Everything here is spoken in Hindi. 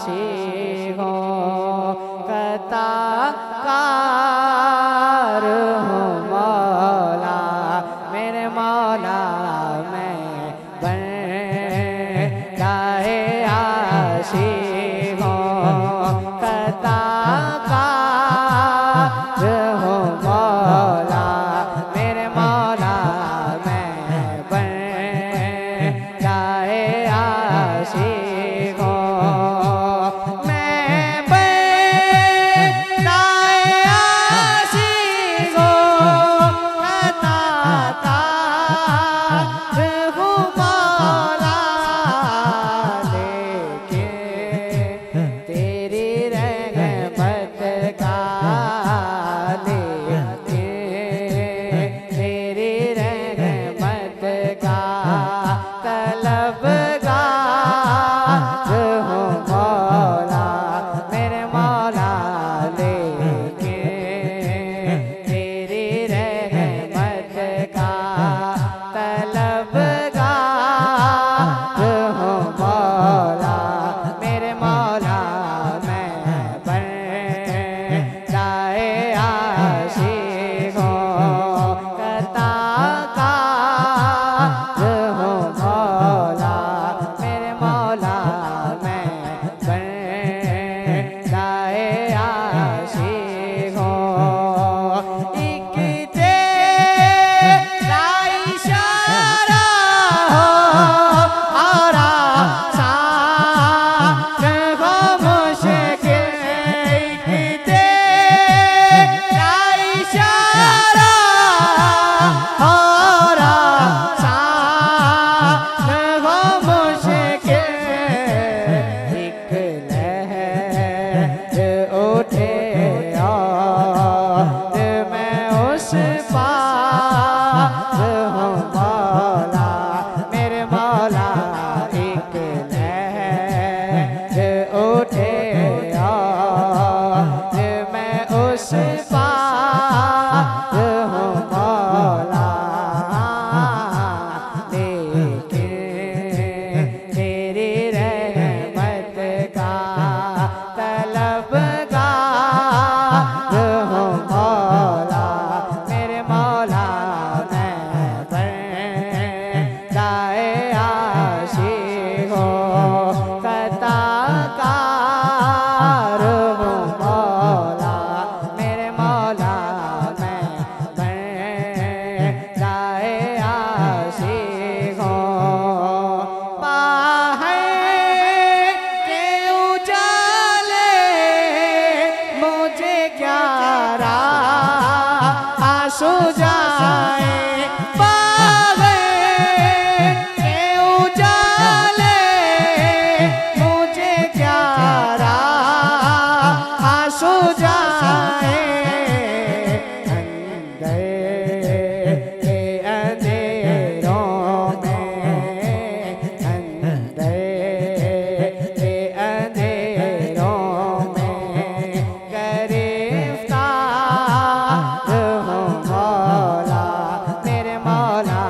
आशिक हूँ, कताकार हूँ मौला मेरे मौला मैं बंदाए आशिक हूँ, कताकार हूँ मौला मेरे मौला मैं बंदाए आशिक हूँ, मैं बंदाए आशिक हूँ, कताकार हूँ मौला लेकिन तेरी रहमत का तेरी रहमत का तलबगार हूँ मौला मेरे मौला लेकिन तेरी रहमत का तलबगार हूँ मौला मेरे मौला मैं बंदाए आशिक हूँ, कताकार हूँ मौला मेरे मौला मैं बंदाए आशिक हूँ, एक तेरा इशारा हो और आसान हो मुश्किल, एक तेरा इशारा और आसान हो मुश्किल, एक लहर उठे और मैं उस पार हूँ मौला मेरे मौला, एक लहर उठे और मैं उस पार हूँ मौला लेकिन तेरी रहमत का तलबगार हूँ मौला मेरे मौला मैं बंदाए आशिक हूँ, कताकार हूँ मौला मेरे मौला मैं बंदाए आशिक हूँ, बाहर के उजाले मुझे क्या राह सुझाए, बाहर के उजाले मुझे क्या राह सुझाए, अंदर के अंधेरों में, अंदर के अंधेरों में गिरफ्तार हूँ मौला मेरे मौला